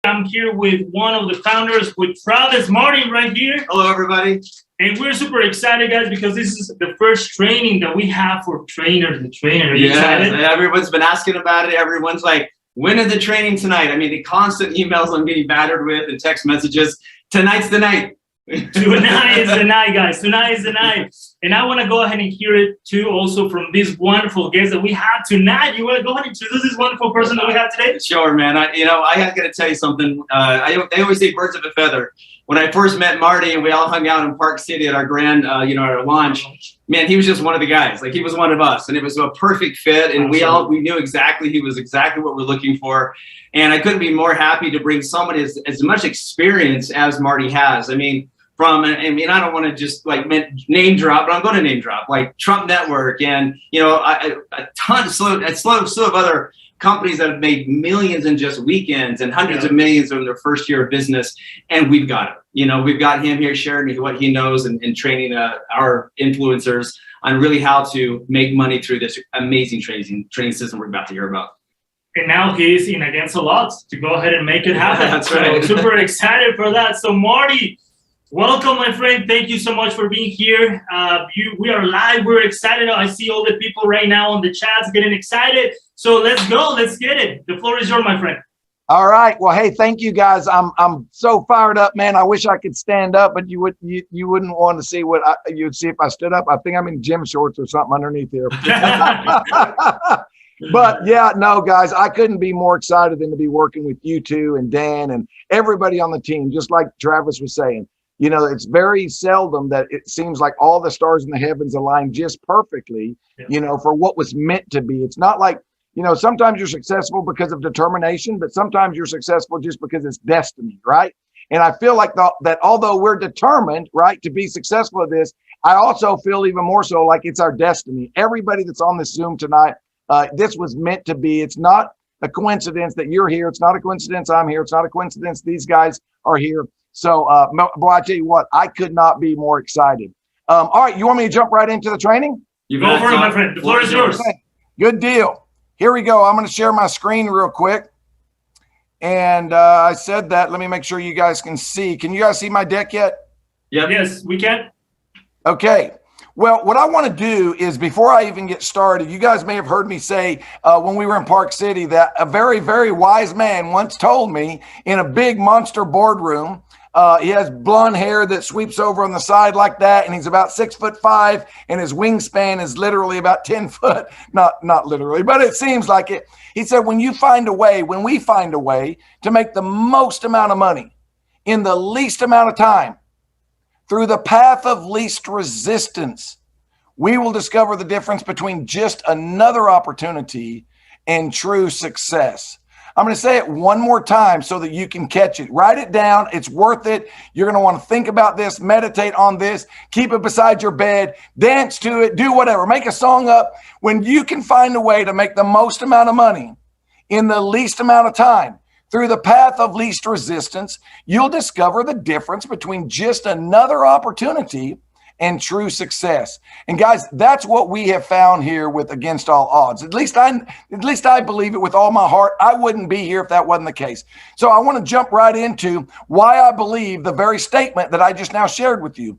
I'm here with one of the founders, with Travis Martin right here. Hello, everybody. And we're super excited, guys, because this is the first training that we have for trainers and trainers. Are you excited? Everyone's been asking about it. Everyone's like, when is the training tonight? I mean, the constant emails I'm getting battered with and text messages. Tonight's the night. Tonight is the night, guys. Tonight is the night. And I want to go ahead and hear it, too, also from this wonderful guest that we have tonight. You want to go ahead and introduce this wonderful person that we have today? Sure, man. I got to tell you something. They always say birds of a feather. When I first met Marty and we all hung out in Park City at our grand, our launch, man, he was just one of the guys. Like, he was one of us. And it was a perfect fit. And we knew exactly, he was exactly what we're looking for. And I couldn't be more happy to bring someone as much experience as Marty has. I mean, I don't want to just like name drop, but I'm going to name drop, like Trump Network and, a slew of other companies that have made millions in just weekends and hundreds of millions in their first year of business. And we've got him. We've got him here sharing what he knows and training our influencers on really how to make money through this amazing training system we're about to hear about. And now he's in Against All Odds to go ahead and make it happen. That's right. So super excited for that. So Marty, welcome, my friend. Thank you so much for being here. We are live. We're excited. I see all the people right now on the chats getting excited. So let's go. Let's get it. The floor is yours, my friend. All right. Well, hey, thank you, guys. I'm so fired up, man. I wish I could stand up, but you wouldn't want to see what you'd see if I stood up. I think I'm in gym shorts or something underneath here. But yeah, no, guys, I couldn't be more excited than to be working with you two and Dan and everybody on the team, just like Travis was saying. It's very seldom that it seems like all the stars in the heavens align just perfectly, for what was meant to be. It's not like, sometimes you're successful because of determination, but sometimes you're successful just because it's destiny, right? And I feel like that although we're determined, right, to be successful at this, I also feel even more so like it's our destiny. Everybody that's on this Zoom tonight, this was meant to be. It's not a coincidence that you're here. It's not a coincidence I'm here. It's not a coincidence these guys are here. So, boy, I tell you what, I could not be more excited. All right, you want me to jump right into the training? You go for it, my friend. The floor is yours. Okay. Good deal. Here we go. I'm going to share my screen real quick. And I said that. Let me make sure you guys can see. Can you guys see my deck yet? Yep. Yes, we can. Okay. Well, what I want to do is, before I even get started, you guys may have heard me say when we were in Park City that a very, very wise man once told me in a big monster boardroom. He has blonde hair that sweeps over on the side like that, and he's about 6'5", and his wingspan is literally about 10 foot. Not literally, but it seems like it. He said, when we find a way to make the most amount of money in the least amount of time, through the path of least resistance, we will discover the difference between just another opportunity and true success. I'm going to say it one more time so that you can catch it. Write it down. It's worth it. You're going to want to think about this, meditate on this, keep it beside your bed, dance to it, do whatever. Make a song up. When you can find a way to make the most amount of money in the least amount of time, through the path of least resistance, you'll discover the difference between just another opportunity and true success. And guys, that's what we have found here with Against All Odds. At least I believe it with all my heart. I wouldn't be here if that wasn't the case. So I want to jump right into why I believe the very statement that I just now shared with you.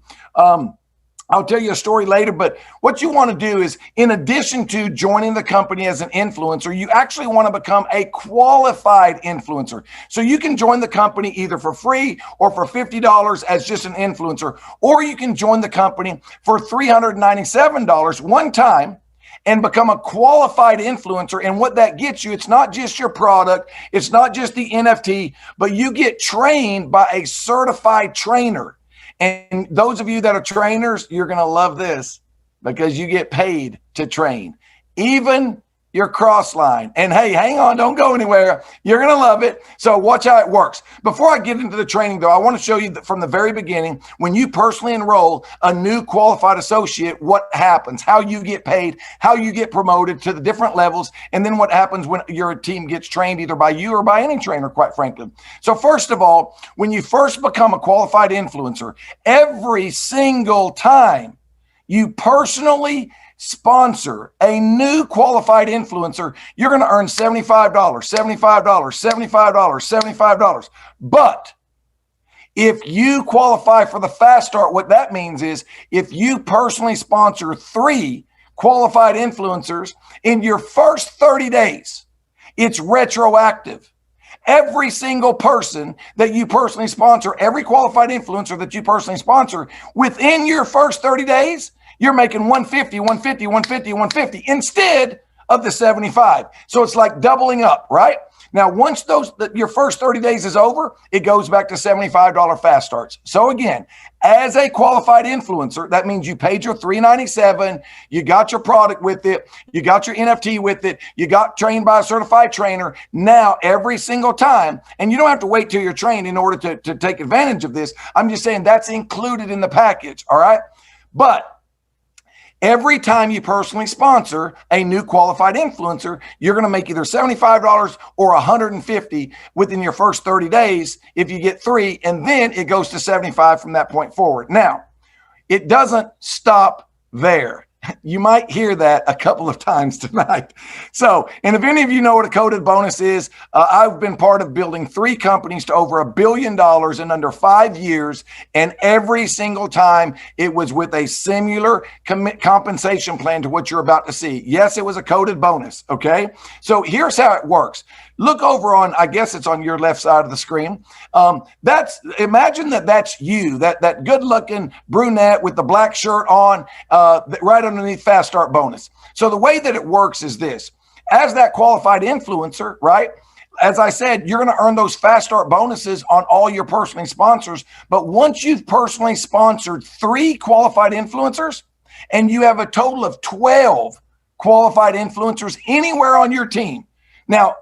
I'll tell you a story later, but what you want to do is, in addition to joining the company as an influencer, you actually want to become a qualified influencer. So you can join the company either for free or for $50 as just an influencer, or you can join the company for $397 one time and become a qualified influencer. And what that gets you, it's not just your product, it's not just the NFT, but you get trained by a certified trainer. And those of you that are trainers, you're going to love this because you get paid to train, even your cross line. And hey, hang on, don't go anywhere. You're going to love it. So watch how it works. Before I get into the training, though, I want to show you that from the very beginning, when you personally enroll a new qualified associate, what happens, how you get paid, how you get promoted to the different levels, and then what happens when your team gets trained either by you or by any trainer, quite frankly. So first of all, when you first become a qualified influencer, every single time you personally sponsor a new qualified influencer, you're going to earn $75, $75, $75, $75. But if you qualify for the Fast Start, what that means is if you personally sponsor 3 qualified influencers in your first 30 days, it's retroactive. Every single person that you personally sponsor, every qualified influencer that you personally sponsor, within your first 30 days, you're making 150, 150, 150, 150 instead of the 75. So it's like doubling up, right? Now, once your first 30 days is over, it goes back to $75 Fast Starts. So again, as a qualified influencer, that means you paid your $397, you got your product with it, you got your NFT with it, you got trained by a certified trainer. Now, every single time, and you don't have to wait till you're trained in order to take advantage of this. I'm just saying that's included in the package, all right? But every time you personally sponsor a new qualified influencer, you're going to make either $75 or $150 within your first 30 days if you get 3, and then it goes to 75 from that point forward. Now, it doesn't stop there. You might hear that a couple of times tonight. So, and if any of you know what a coded bonus is, I've been part of building 3 companies to over $1 billion in under 5 years. And every single time it was with a similar compensation plan to what you're about to see. Yes, it was a coded bonus. Okay. So here's how it works. Look over on, I guess it's on your left side of the screen. Imagine that's you, that good looking brunette with the black shirt on, right underneath Fast Start bonus. So the way that it works is this: as that qualified influencer, right? As I said, you're going to earn those Fast Start bonuses on all your personal sponsors. But once you've personally sponsored 3 qualified influencers and you have a total of 12 qualified influencers anywhere on your team. Now,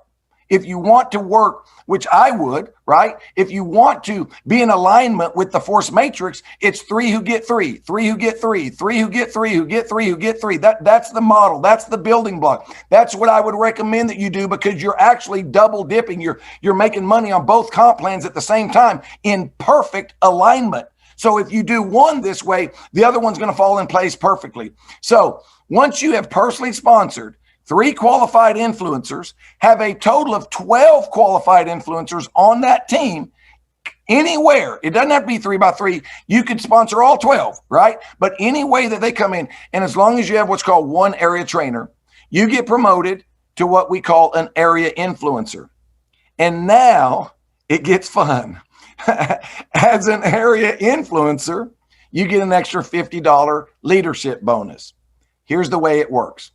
if you want to work, which I would, right? If you want to be in alignment with the force matrix, it's 3 who get 3, 3 who get 3, 3 who get 3, who get 3, who get 3. That's the model. That's the building block. That's what I would recommend that you do, because you're actually double dipping. You're making money on both comp plans at the same time in perfect alignment. So if you do one this way, the other one's going to fall in place perfectly. So once you have personally sponsored 3 qualified influencers, have a total of 12 qualified influencers on that team anywhere. It doesn't have to be 3 by 3. You could sponsor all 12, right? But any way that they come in, and as long as you have what's called one area trainer, you get promoted to what we call an area influencer. And now it gets fun. As an area influencer, you get an extra $50 leadership bonus. Here's the way it works.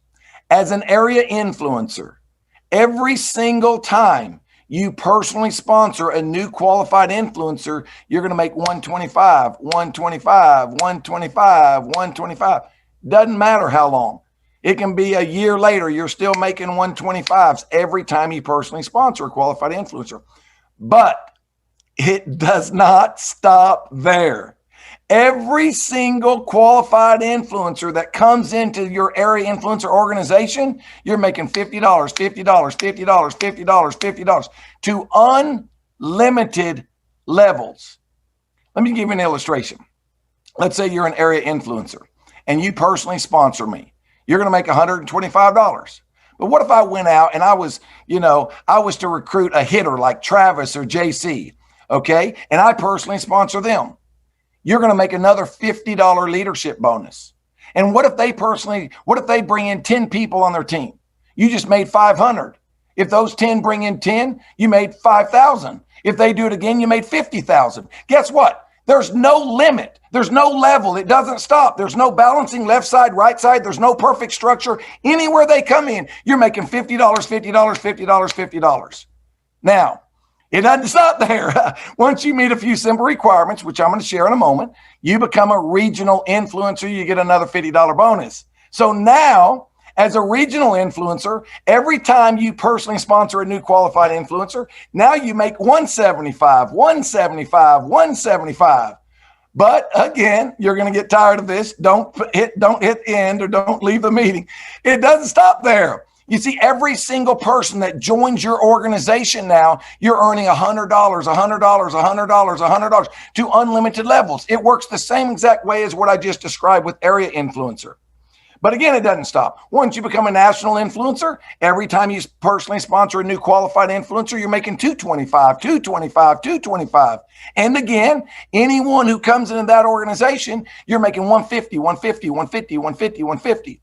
As an area influencer, every single time you personally sponsor a new qualified influencer, you're going to make 125, 125, 125, 125. Doesn't matter how long. It can be a year later, you're still making 125s every time you personally sponsor a qualified influencer. But it does not stop there. Every single qualified influencer that comes into your area influencer organization, you're making $50, $50, $50, $50, $50 to unlimited levels. Let me give you an illustration. Let's say you're an area influencer and you personally sponsor me. You're going to make $125. But what if I went out and I was to recruit a hitter like Travis or JC, okay? And I personally sponsor them. You're going to make another $50 leadership bonus. And what if they bring in 10 people on their team? You just made 500. If those 10 bring in 10, you made 5,000. If they do it again, you made 50,000. Guess what? There's no limit. There's no level. It doesn't stop. There's no balancing left side, right side. There's no perfect structure. Anywhere they come in, you're making $50, $50, $50, $50. Now, it doesn't stop there. Once you meet a few simple requirements, which I'm going to share in a moment, you become a regional influencer, you get another $50 bonus. So now, as a regional influencer, every time you personally sponsor a new qualified influencer, now you make 175, 175, 175. But again, you're going to get tired of this. Don't hit end or don't leave the meeting. It doesn't stop there. You see, every single person that joins your organization now, you're earning $100, $100, $100, $100 to unlimited levels. It works the same exact way as what I just described with area influencer. But again, it doesn't stop. Once you become a national influencer, every time you personally sponsor a new qualified influencer, you're making 225, 225, 225. And again, anyone who comes into that organization, you're making 150, 150, 150, 150, 150.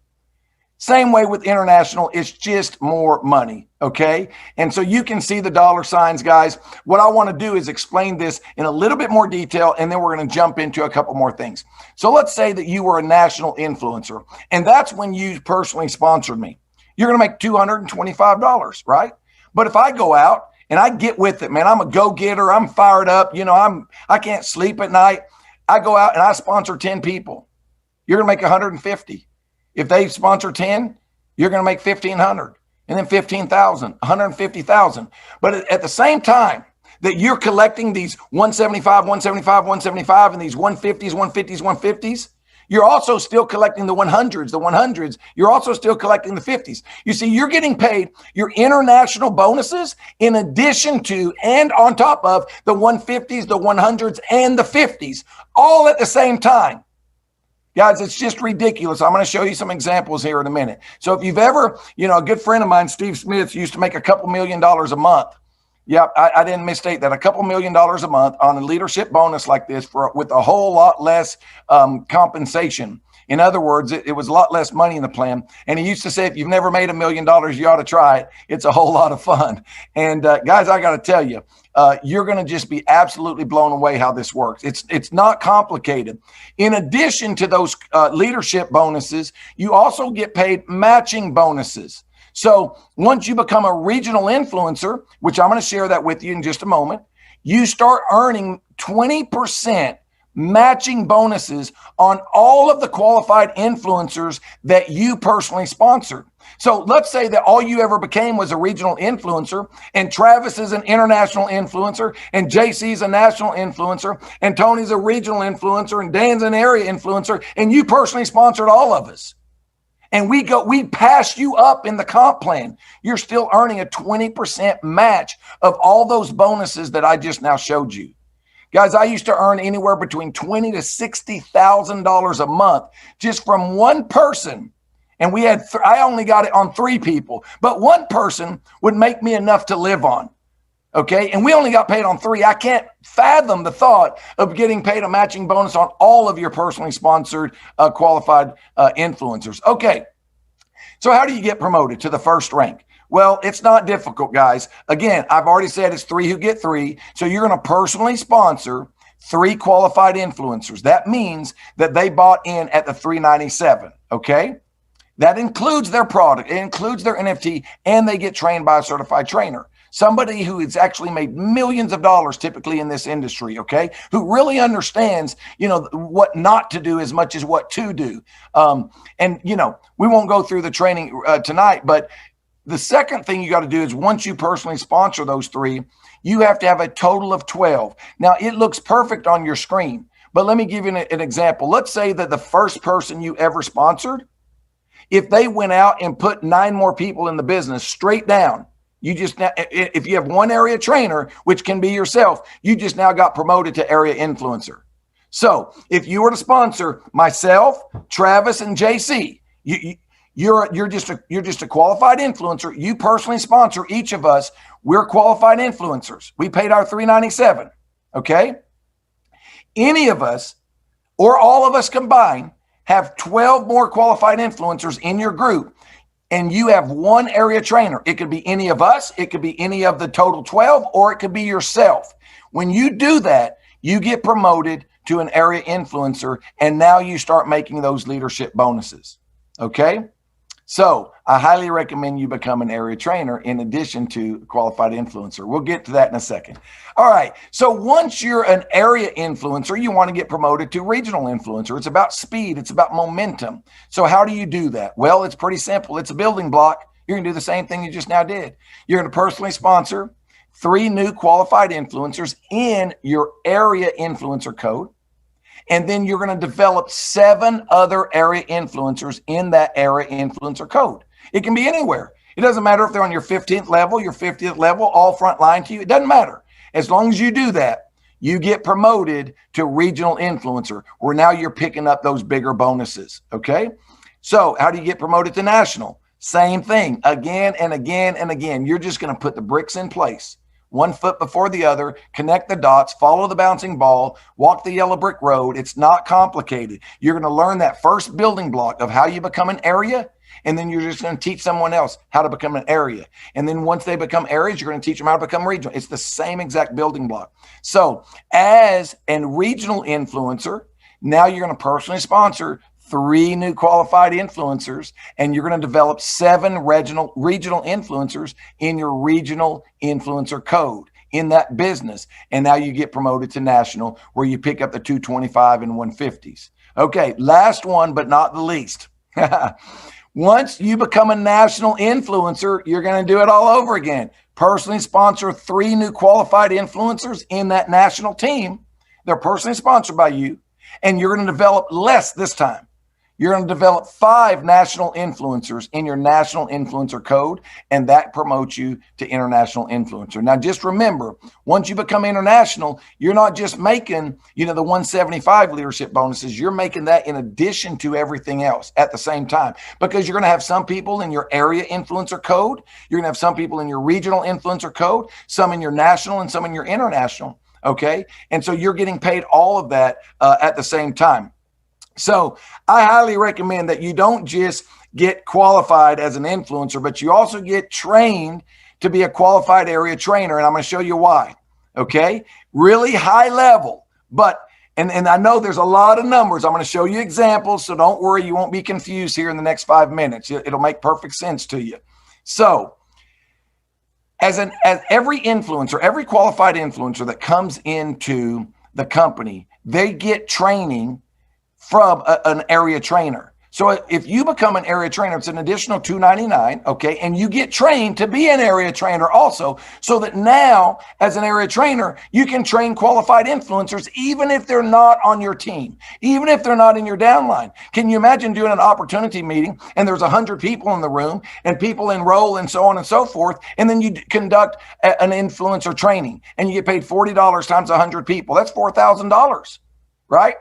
Same way with international, it's just more money, okay? And so you can see the dollar signs, guys. What I want to do is explain this in a little bit more detail, and then we're going to jump into a couple more things. So let's say that you were a national influencer, and that's when you personally sponsored me. You're going to make $225, right? But if I go out and I get with it, man, I'm a go-getter, I'm fired up, you know, I can't sleep at night. I go out and I sponsor 10 people. You're going to make 150. If they sponsor 10, you're going to make 1,500, and then 15,000, 150,000. But at the same time that you're collecting these 175, 175, 175, and these 150s, 150s, 150s, you're also still collecting the 100s, the 100s. You're also still collecting the 50s. You see, you're getting paid your international bonuses in addition to and on top of the 150s, the 100s, and the 50s, all at the same time. Guys, it's just ridiculous. I'm going to show you some examples here in a minute. So if you've ever, you know, a good friend of mine, Steve Smith, used to make a couple $1 million a month. Yeah, I didn't misstate that. A couple $1 million a month on a leadership bonus like this with a whole lot less compensation. In other words, it was a lot less money in the plan. And he used to say, if you've never made $1 million, you ought to try it. It's a whole lot of fun. And guys, I got to tell you, you're going to just be absolutely blown away how this works. It's not complicated. In addition to those leadership bonuses, you also get paid matching bonuses. So once you become a regional influencer, which I'm going to share that with you in just a moment, you start earning 20% matching bonuses on all of the qualified influencers that you personally sponsored. So let's say that all you ever became was a regional influencer, and Travis is an international influencer, and JC's a national influencer, and Tony's a regional influencer, and Dan's an area influencer, and you personally sponsored all of us. And we pass you up in the comp plan. You're still earning a 20% match of all those bonuses that I just now showed you. Guys, I used to earn anywhere between $20,000 to $60,000 a month just from one person. And I only got it on 3 people, but one person would make me enough to live on. Okay. And we only got paid on 3. I can't fathom the thought of getting paid a matching bonus on all of your personally sponsored qualified influencers. Okay. So how do you get promoted to the first rank? Well, it's not difficult, guys. Again, I've already said it's 3 who get 3. So you're going to personally sponsor 3 qualified influencers. That means that they bought in at the $397. Okay. That includes their product. It includes their NFT, and they get trained by a certified trainer. Somebody who has actually made millions of dollars typically in this industry, okay, who really understands, you know, what not to do as much as what to do. And, you know, we won't go through the training tonight, but the second thing you got to do is once you personally sponsor those 3, you have to have a total of 12. Now, it looks perfect on your screen, but let me give you an example. Let's say that the first person you ever sponsored, if they went out and put 9 more people in the business straight down, you just now, if you have one area trainer, which can be yourself, you just now got promoted to area influencer. So if you were to sponsor myself, Travis, and JC, you're just a qualified influencer. You personally sponsor each of us. We're qualified influencers. We paid our $397. Okay. Any of us or all of us combined have 12 more qualified influencers in your group, and you have one area trainer. It could be any of us, it could be any of the total 12, or it could be yourself. When you do that, you get promoted to an area influencer, and now you start making those leadership bonuses. Okay? So I highly recommend you become an area trainer in addition to qualified influencer. We'll get to that in a second. All right. So once you're an area influencer, you want to get promoted to regional influencer. It's about speed. It's about momentum. So how do you do that? Well, it's pretty simple. It's a building block. You're going to do the same thing you just now did. You're going to personally sponsor 3 new qualified influencers in your area influencer code. And then you're going to develop 7 other area influencers in that area influencer code. It can be anywhere. It doesn't matter if they're on your 15th level, your 50th level, all front line to you. It doesn't matter. As long as you do that, you get promoted to regional influencer, where now you're picking up those bigger bonuses. Okay. So how do you get promoted to national? Same thing, again and again and again. You're just going to put the bricks in place, one foot before the other, connect the dots, follow the bouncing ball, walk the yellow brick road. It's not complicated. You're going to learn that first building block of how you become an area, and then you're just going to teach someone else how to become an area. And then once they become areas, you're going to teach them how to become regional. It's the same exact building block. So as a regional influencer, now you're going to personally sponsor 3 new qualified influencers, and you're going to develop 7 regional influencers in your regional influencer code in that business. And now you get promoted to national, where you pick up the 225 and 150s. Okay, last one, but not the least. Once you become a national influencer, you're going to do it all over again. Personally sponsor 3 new qualified influencers in that national team. They're personally sponsored by you, and you're going to develop less this time. You're going to develop 5 national influencers in your national influencer code, and that promotes you to international influencer. Now, just remember, once you become international, you're not just making, the 175 leadership bonuses. You're making that in addition to everything else at the same time, because you're going to have some people in your area influencer code. You're going to have some people in your regional influencer code, some in your national and some in your international. Okay. And so you're getting paid all of that at the same time. So I highly recommend that you don't just get qualified as an influencer, but you also get trained to be a qualified area trainer. And I'm going to show you why. Okay. Really high level, but, and I know there's a lot of numbers. I'm going to show you examples. So don't worry. You won't be confused here in the next 5 minutes. It'll make perfect sense to you. So as every influencer, every qualified influencer that comes into the company, they get training from an area trainer. So if you become an area trainer, it's an additional $299, okay? And you get trained to be an area trainer also, so that now as an area trainer, you can train qualified influencers even if they're not on your team, even if they're not in your downline. Can you imagine doing an opportunity meeting and there's 100 people in the room and people enroll and so on and so forth, and then you conduct an influencer training and you get paid $40 times 100 people. That's $4,000, right?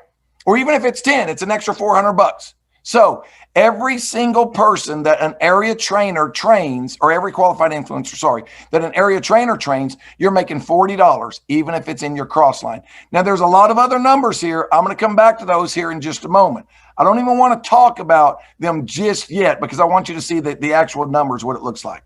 Or even if it's 10, it's an extra $400. So every single person that an area trainer trains, or every qualified influencer, that an area trainer trains, you're making $40, even if it's in your cross line. Now, there's a lot of other numbers here. I'm going to come back to those here in just a moment. I don't even want to talk about them just yet, because I want you to see the actual numbers, what it looks like.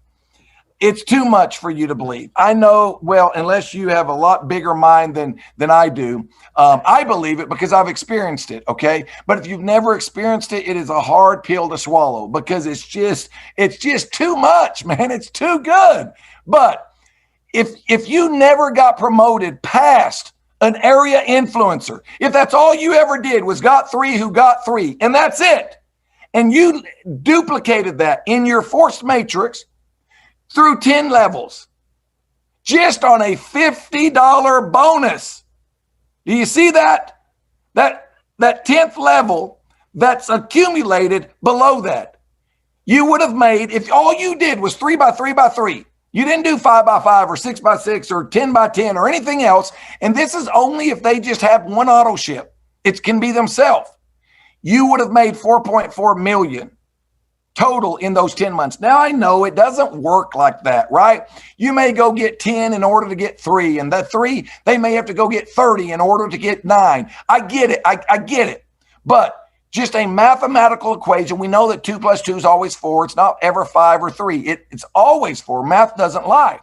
It's too much for you to believe. I know, well, unless you have a lot bigger mind than I do. I believe it because I've experienced it, okay? But if you've never experienced it, it is a hard pill to swallow, because it's just too much, man. It's too good. But if you never got promoted past an area influencer, if that's all you ever did was got 3 who got 3, and that's it, and you duplicated that in your forced matrix through 10 levels, just on a $50 bonus. Do you see that? That 10th level that's accumulated below that. You would have made, if all you did was 3 by 3 by 3, you didn't do 5 by 5 or 6 by 6 or 10 by 10 or anything else. And this is only if they just have one auto ship. It can be themselves. You would have made 4.4 million total in those 10 months. Now, I know it doesn't work like that, right? You may go get 10 in order to get 3, and the 3, they may have to go get 30 in order to get 9. I get it. I get it. But just a mathematical equation. We know that 2 plus 2 is always 4. It's not ever 5 or 3. It's always 4. Math doesn't lie.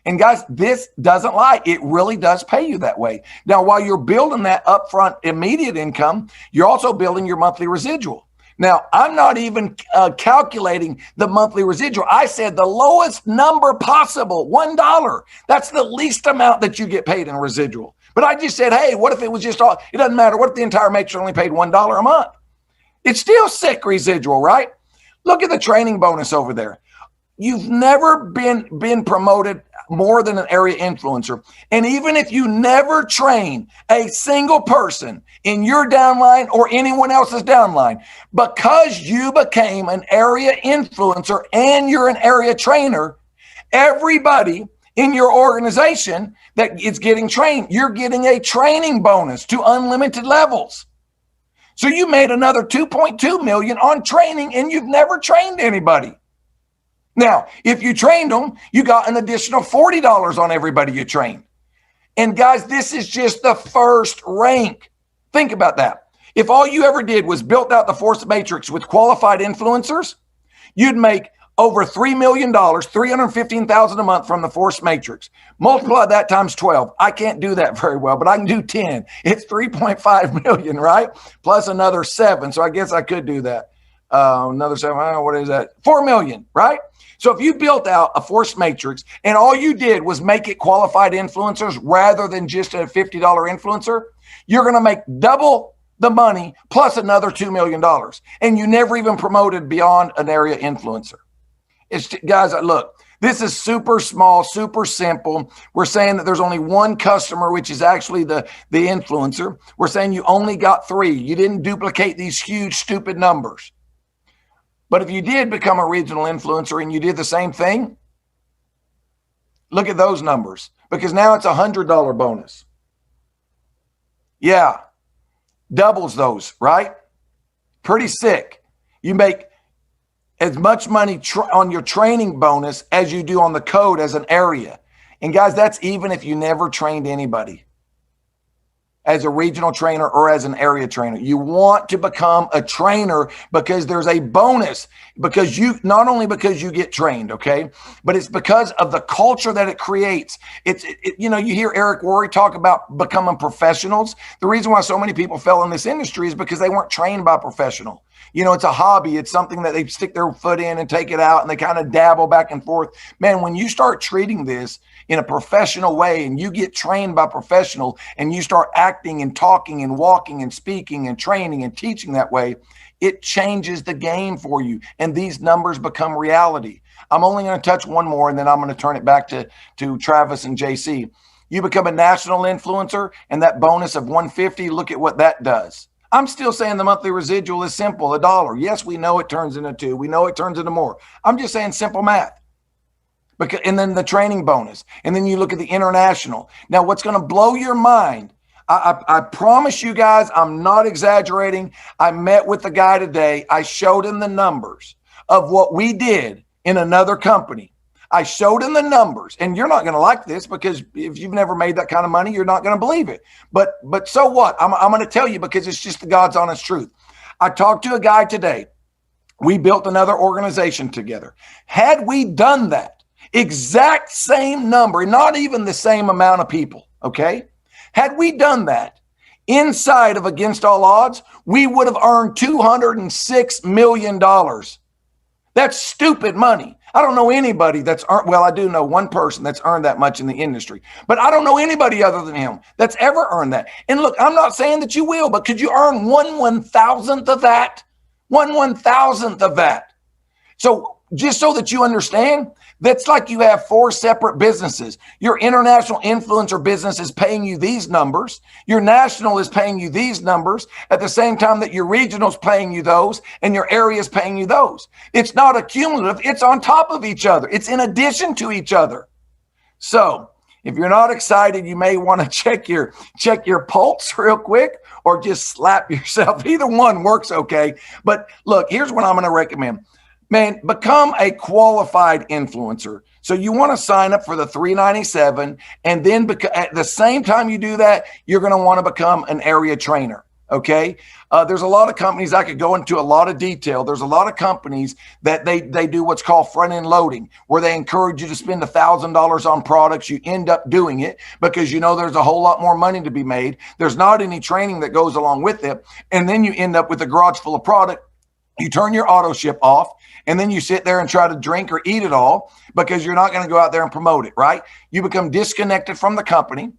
And guys, this doesn't lie. It really does pay you that way. Now, while you're building that upfront immediate income, you're also building your monthly residual. Now, I'm not even calculating the monthly residual. I said the lowest number possible, $1. That's the least amount that you get paid in residual. But I just said, hey, what if it was just all, it doesn't matter. What if the entire matrix only paid $1 a month? It's still sick residual, right? Look at the training bonus over there. You've never been promoted more than an area influencer. And even if you never train a single person in your downline or anyone else's downline, because you became an area influencer and you're an area trainer, everybody in your organization that is getting trained, you're getting a training bonus to unlimited levels. So you made another 2.2 million on training, and you've never trained anybody. Now, if you trained them, you got an additional $40 on everybody you trained. And guys, this is just the first rank. Think about that. If all you ever did was built out the Force Matrix with qualified influencers, you'd make over $3 million, $315,000 a month from the Force Matrix. Multiply that times 12. I can't do that very well, but I can do 10. It's 3.5 million, right? Plus another 7. So I guess I could do that. Another 7. What is that? 4 million, right? So if you built out a Force Matrix and all you did was make it qualified influencers rather than just a $50 influencer, you're going to make double the money plus another $2 million. And you never even promoted beyond an area influencer. Guys, look, this is super small, super simple. We're saying that there's only one customer, which is actually the influencer. We're saying you only got 3. You didn't duplicate these huge, stupid numbers. But if you did become a regional influencer and you did the same thing, look at those numbers, because now it's $100 bonus. Yeah, doubles those, right? Pretty sick. You make as much money on your training bonus as you do on the code as an area. And guys, that's even if you never trained anybody as a regional trainer or as an area trainer. You want to become a trainer because there's a bonus, because not only because you get trained, okay, but it's because of the culture that it creates. You hear Eric Worre talk about becoming professionals. The reason why so many people fell in this industry is because they weren't trained by a professional. It's a hobby. It's something that they stick their foot in and take it out and they kind of dabble back and forth. Man, when you start treating this in a professional way and you get trained by professional and you start acting and talking and walking and speaking and training and teaching that way, it changes the game for you. And these numbers become reality. I'm only going to touch one more and then I'm going to turn it back to Travis and JC. You become a national influencer and that bonus of $150, look at what that does. I'm still saying the monthly residual is simple, $1. Yes, we know it turns into 2. We know it turns into more. I'm just saying simple math. And then the training bonus. And then you look at the international. Now, what's going to blow your mind, I promise you guys, I'm not exaggerating. I met with the guy today. I showed him the numbers of what we did in another company. I showed him the numbers, and you're not going to like this because if you've never made that kind of money, you're not going to believe it. But so what? I'm going to tell you because it's just the God's honest truth. I talked to a guy today. We built another organization together. Had we done that exact same number, not even the same amount of people, okay? Had we done that inside of Against All Odds, we would have earned $206 million. That's stupid money. I don't know anybody that's earned, well, I do know one person that's earned that much in the industry, but I don't know anybody other than him that's ever earned that. And look, I'm not saying that you will, but could you earn 1/1000th of that? 1/1000th of that. So just so that you understand, that's like you have 4 separate businesses. Your international influencer business is paying you these numbers. Your national is paying you these numbers at the same time that your regional is paying you those and your area is paying you those. It's not accumulative. It's on top of each other. It's in addition to each other. So if you're not excited, you may want to check your pulse real quick or just slap yourself. Either one works okay. But look, here's what I'm going to recommend. Man, become a qualified influencer. So you want to sign up for the $397, and then at the same time you do that, you're going to want to become an area trainer. Okay. There's a lot of companies, I could go into a lot of detail. There's a lot of companies that they do what's called front end loading, where they encourage you to spend $1,000 on products. You end up doing it because there's a whole lot more money to be made. There's not any training that goes along with it. And then you end up with a garage full of product. You turn your auto ship off. And then you sit there and try to drink or eat it all because you're not going to go out there and promote it, right? You become disconnected from the company.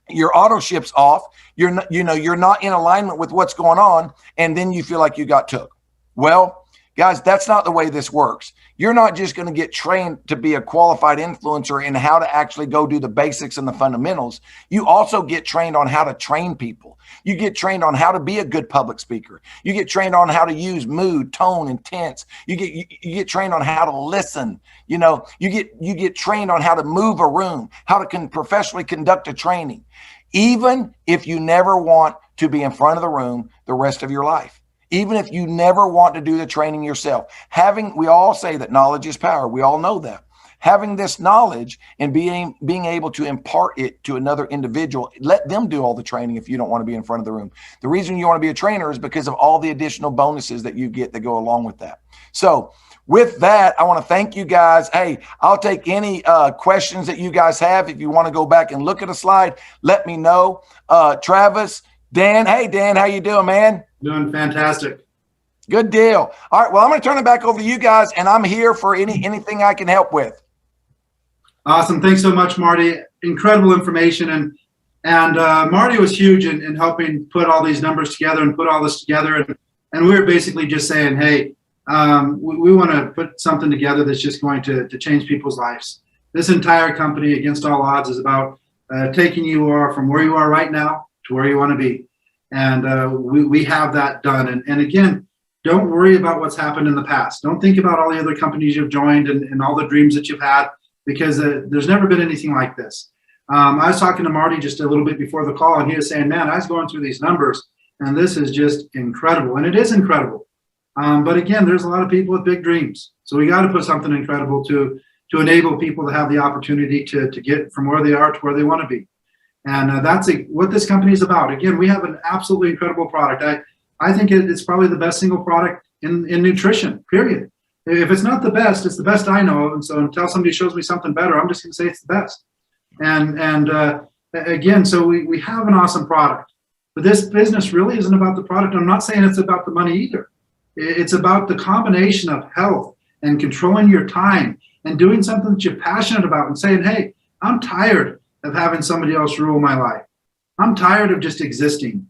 Your auto ship's off. You're not in alignment with what's going on. And then you feel like you got took. Well, guys, that's not the way this works. You're not just going to get trained to be a qualified influencer in how to actually go do the basics and the fundamentals. You also get trained on how to train people. You get trained on how to be a good public speaker. You get trained on how to use mood, tone, and tense. You get trained on how to listen. You get trained on how to move a room, how to professionally conduct a training. even if you never want to be in front of the room the rest of your life. Even if you never want to do the training yourself. We all say that knowledge is power. We all know that. Having this knowledge and being able to impart it to another individual, let them do all the training if you don't want to be in front of the room. The reason you want to be a trainer is because of all the additional bonuses that you get that go along with that. So with that, I want to thank you guys. Hey, I'll take any questions that you guys have. If you want to go back and look at a slide, let me know. Travis, Dan. Hey, Dan, how you doing, man? Doing fantastic. Good deal. All right, well, I'm going to turn it back over to you guys, and I'm here for anything I can help with. Awesome. Thanks so much, Marty. Incredible information. And Marty was huge in helping put all these numbers together and put all this together. And we were basically just saying, hey, we want to put something together that's just going to change people's lives. This entire company, Against All Odds, is about taking you from where you are right now to where you want to be. And we have that done. And again, don't worry about what's happened in the past. Don't think about all the other companies you've joined and all the dreams that you've had, because there's never been anything like this. I was talking to Marty just a little bit before the call, and he was saying, man, I was going through these numbers, and this is just incredible. And it is incredible. But again, there's a lot of people with big dreams. So we got to put something incredible to enable people to have the opportunity to get from where they are to where they want to be. And that's what this company is about. Again, we have an absolutely incredible product. I think it's probably the best single product in nutrition, period. If it's not the best, it's the best I know of. And so until somebody shows me something better, I'm just going to say it's the best. And again, so we have an awesome product. But this business really isn't about the product. I'm not saying it's about the money either. It's about the combination of health and controlling your time and doing something that you're passionate about and saying, hey, I'm tired of having somebody else rule my life. I'm tired of just existing.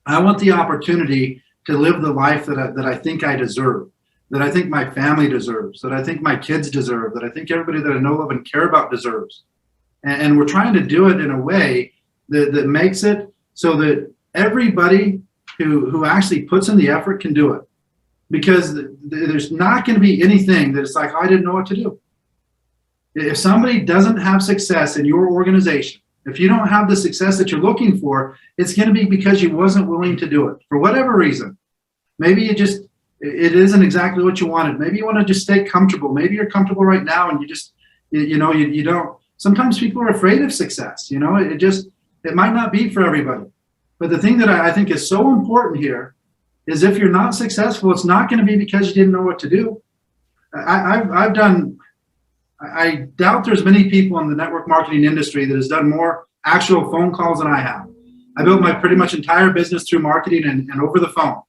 I want the opportunity to live the life that I think I deserve, that I think my family deserves, that I think my kids deserve, that I think everybody that I know, love, and care about deserves. And we're trying to do it in a way that makes it so that everybody who actually puts in the effort can do it. Because there's not going to be anything that it's like, I didn't know what to do. If somebody doesn't have success in your organization, if you don't have the success that you're looking for, it's going to be because you wasn't willing to do it for whatever reason. Maybe it isn't exactly what you wanted. Maybe you want to just stay comfortable. Maybe you're comfortable right now and you don't. Sometimes people are afraid of success. It might not be for everybody. But the thing that I think is so important here is if you're not successful, it's not going to be because you didn't know what to do. I doubt there's many people in the network marketing industry that has done more actual phone calls than I have. I built my pretty much entire business through marketing and over the phone.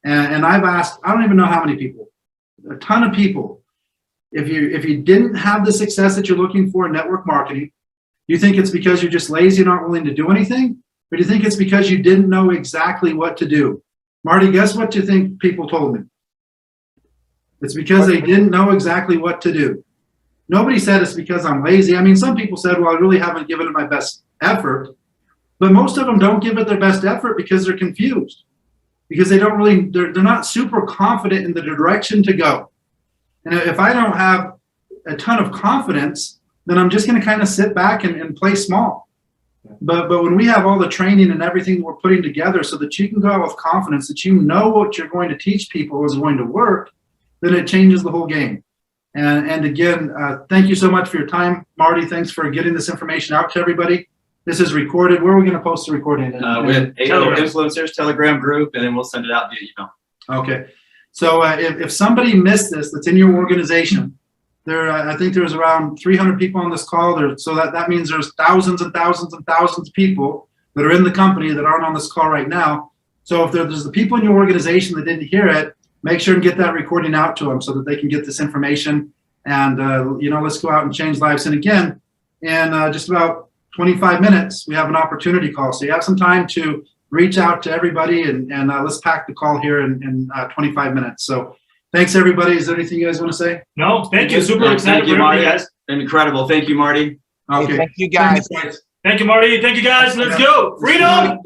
And I've asked, I don't even know how many people, a ton of people, if you didn't have the success that you're looking for in network marketing, do you think it's because you're just lazy and aren't willing to do anything? Or do you think it's because you didn't know exactly what to do? Marty, guess what you think people told me? It's because they didn't know exactly what to do. Nobody said it's because I'm lazy. I mean, some people said, well, I really haven't given it my best effort. But most of them don't give it their best effort because they're confused. Because they're not super confident in the direction to go. And if I don't have a ton of confidence, then I'm just going to kind of sit back and play small. But when we have all the training and everything we're putting together so that you can go out with confidence, that you know what you're going to teach people is going to work, then it changes the whole game. And again, thank you so much for your time, Marty. Thanks for getting this information out to everybody. This is recorded. Where are we going to post the recording? With ALL Influencers Telegram group, and then we'll send it out via email. Okay. So if somebody missed this that's in your organization, I think there's around 300 people on this call. So that means there's thousands and thousands and thousands of people that are in the company that aren't on this call right now. So if there's the people in your organization that didn't hear it, make sure and get that recording out to them so that they can get this information. And, let's go out and change lives. And again, in just about 25 minutes, we have an opportunity call. So you have some time to reach out to everybody and let's pack the call here in 25 minutes. So thanks, everybody. Is there anything you guys want to say? No, thank you. Super excited. Thank you, Marty. That's incredible. Thank you, Marty. Okay. Thank you, guys. Thank you, Marty. Thank you, guys. Let's go. Freedom.